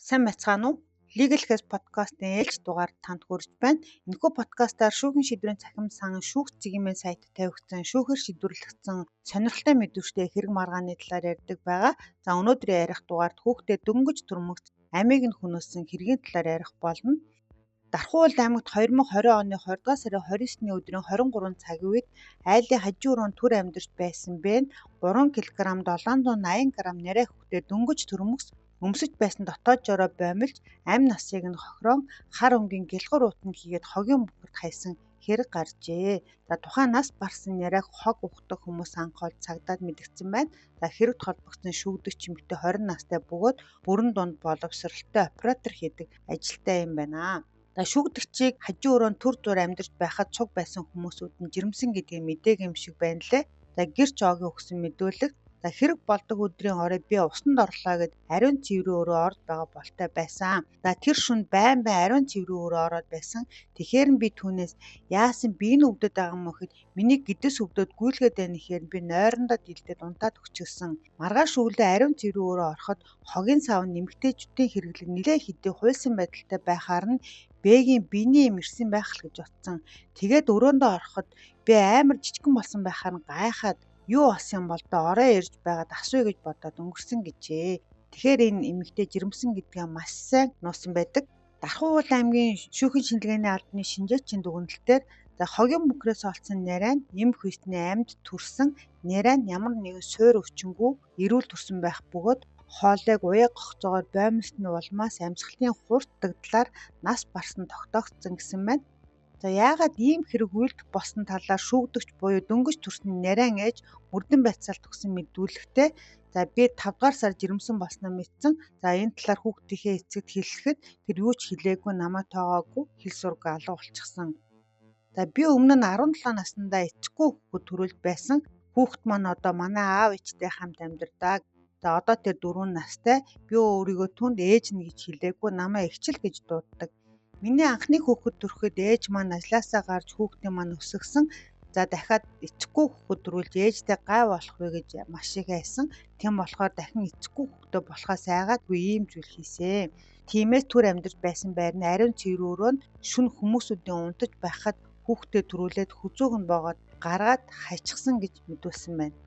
Сайн байцгаана уу? Legal Case podcast-ийн ээлж дугаар танд хүрж байна. Энэхүү подкастаар шүүхийн шийдвэрийн цахим сан шүүх цэгийн сайт тавигдсан шүүхээр шийдвэрлэгдсэн сонирхолтой мэдвэртэй хэрэг маргааны талаар ярьдаг байгаа. За өнөөдрийн ярих дугаард хүүхдэд дөнгөж түрмөгц амийг нь хөнөөсөн хэргийн талаар ярих болно. Дархуул аймагт 2020 оны 20 дугаар сарын 29-ний өдрийн 23 цагийн үед айлын хажуу өрөөнд түр амьдарч байсан бэн 3 кг 780 г нярай хүүхдэд дөнгөж түрмөгс өмсөж байсан дотоод жороо боомлж амь насыг нь хохироон хар өнгийн гэлгур уутанд хийгээд хогийн бүхэрд хайсан хэрэг гарчээ. За тухайн нас барсан нярайг хог ухдаг хүмүүс анх олж цагдаад мэдгдсэн байна. За хэрэгт холбогдсон шүүгдэгч эмэгтэй 20 настай бөгөөд бүрэн дунд боловсралтай оператор хийдэг ажилтай юм байна. За шүүгдэгчийг хажуу өрөөнд түр зуур амьдарч байхад цуг байсан хүмүүсүүд нь жирэмсэн гэдгийг мэдээгүй юм шиг байна лээ. За гэрч огийн өгсөн мэдүүлэг. За хэрэг болдог өдрийн орой би усанд орлоо гэд ариун цэврийн өрөө орж байгаа болтой байсан. За тэр шөнө байн ариун цэврийн өрөө ороод байсан. Тэгэхээр би түүнээс яасан би энэ өвдөд байгаа юм гэхэд миний гэдэс өвдөд гүйлгээд байна гэхээр би нойрондоо дилдээд унтаад өчгсөн. Маргааш өглөө ариун цэврийн өрөө ороход хогийн сав нэмэгтэйчүүдийн хэрэглэг нэлээд хэдий хуйлсан байдалтай байхаар нь бэгийн биений юм ирсэн байх л гэж утсан. Тэгээд өрөөндөө ороход би амар жижигхэн болсон байхаар нь гайхаад юу болсон юм бол доо орой ирж байгаад асууя гэж бодоод өнгөрсөн гэжээ. Тэгэхээр энэ эмэгтэй жирэмсэн гэдгээ маш сайн нуусан байдаг. Дархуул аймгийн шүүхийн шинжилгээний албаны шинжээчийн дүгнэлтээр за хогийн бүхрээс олсон нярай нь эм хүйсний амьд төрсөн нярай нь ямар нэгэн суур өвчнгүй эрүүл төрсөн байх бөгөөд хоолойг уяа гогцоогоор боомлсны улмаас амьсгалын хурд дагдлаар нас барсан тогтоогдсон гэсэн байна. За яагаад ийм хэрэг үйлдэх болсон талаар шүүгдэгч буюу дөнгөж төрсөн нярайн ээж мөрдөн байцаалт өгсөн мэдүүлэгтэй. За би 5 дугаар сар жирэмсэн болсноо мэдсэн. За энэ талаар хүүхдийнхээ эцэгт хэлэхэд тэр юу ч хэлээгүй намайг тоогоогүй хэл сураг алга болчихсон. За би өмнө нь 17 наснда эцэггүй хүүхэд төрүүлж байсан. Хүүхэд маань одоо манай аав ээжтэй хамт амьдардаг. За одоо тэр 4 настай. Би өөрийгөө түнд ээж нь гэж хэлээгүй намайг эгчл гэж дууддаг. Миний анхны хүүхэд төрөхэд ээж маань ажилласаа гарч хүүхдийн маань өсгсөн. За дахиад эцэггүй хүүхэд төрүүлж ээжтэй гай болох вэ гэж маш их айсан. Тийм болохоор дахин эцэггүй хүүхдээ болохоос айгаад би ийм зүйл хийсэн. Тиймээс түр амьдарч байсан байрны ариун цэврийн өрөөнд шүн хүмүүсүүдийн унтаж байхад хүүхдээ төрүүлээд хүзүүг нь боогоод гаргаад хайчихсан гэж мэдүүлсэн байна.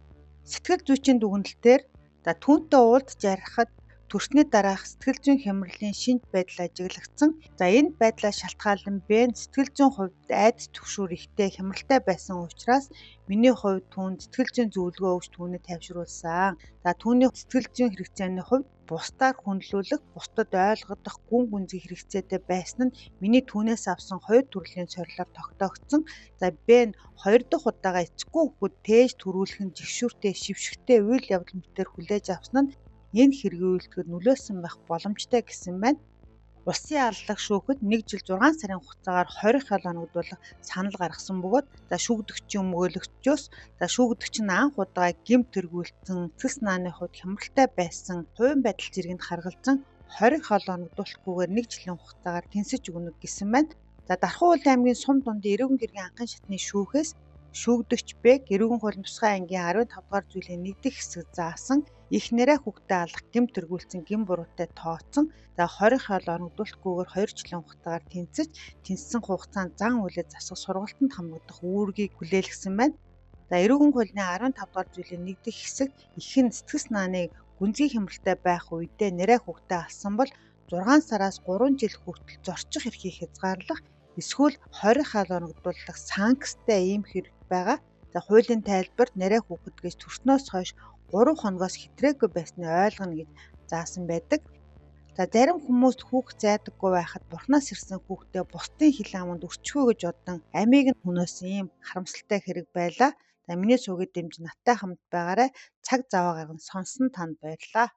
Сэтгэл зүйчийн дүгнэлтээр за түүнтэй уулзж ярихад төрсний дараах сэтгэл зүйн хямралын шинж байдал ажиглагдсан. За энэ байдлаас шалтгаалan бэн сэтгэл зүйн хувьд айдас түгшүүр ихтэй хямралтай байсан учраас миний хувьд түүнд сэтгэл зүйн зөвлөгөө өгч түүнийг тайвшруулсан. За түүний сэтгэл зүйн хэрэгцээний хувьд бусдаар хүндлүүлэх, бусдад ойлгох, гүн гүнзгий хэрэгцээтэй байсан нь миний түүнээс авсан 2 төрлийн сорилоор тогтоогдсон. За бэн 2 дахь удаага эцэггүй хүүхэд тээж төрүүлэх нь жигшүүртэй, шившгтэй үйл явдал мэтээр хүлээж авсан нь энэ хэргийн үйлдэлд нөлөөсөн байх боломжтой гэсэн байна. Улсын аллах шүүхэд 1 жил 6 сарын хугацаагаар 20 хоногдуулах санал гаргасан бөгөөд за шүүгдэгчийн өмгөөлөгчөөс за шүүгдэгч нь анх удаа гэмт тэргүүлсэн цэс нааны хувьд хямралтай байсан хувийн байдал зэрэгэнд харгалзан 20 хоногдуулахгүйгээр 1 жилийн хугацаагаар тэнцэж өгнө гэсэн байна. За Дархуул аймгийн Сум дундын эрүүгийн гэргийн анхны шатны шүүхээс шүүгдэгч Бэг эрүүгийн хуулийн тусгай ангийн 15 дугаар зүйлийн 1 дэх хэсэг заасан их нэрээ хүүхдээ алах гэмт тэргүүлсэн гин буруутай тооцсон. За 20 хоол оногдуулахгүйгээр 2 жилийн хугацаагаар тэнцсэн хугацаанд зан үйлээ засах сургалтанд хамрагдах үүргийг хүлээлгэсэн байна. За эрүүгийн хуулийн 15 дугаар зүйлийн 1 дэх хэсэг ихэн сэтгэл санааны гүнзгий хямралтай байх үедээ нэрээ хүүхдээ алсан бол 6 сараас 3 жил хүртэл зорчих эрхийг хязгаарлах эсвэл 20 хоол оногдуулах санкцтай ийм хэрэг байгаа. За хуулийн тайлбарт нэрээ хүүхэд гэж төрснөөс хойш 3 хоногоос хэтрээгүй байсныг ойлгоно гэж заасан байдаг. За зарим хүмүүс хүүхэд зайдаггүй байхад бурхнаас ирсэн хүүхдээ бусдын хил аманд өрчгөө гэж бодон амийг нь хөнөөсөн ийм харамсалтай хэрэг байлаа. За миний суугийн дэмж надтай хамт байгаарай. Цаг зав гарган сонсон танд баярлалаа.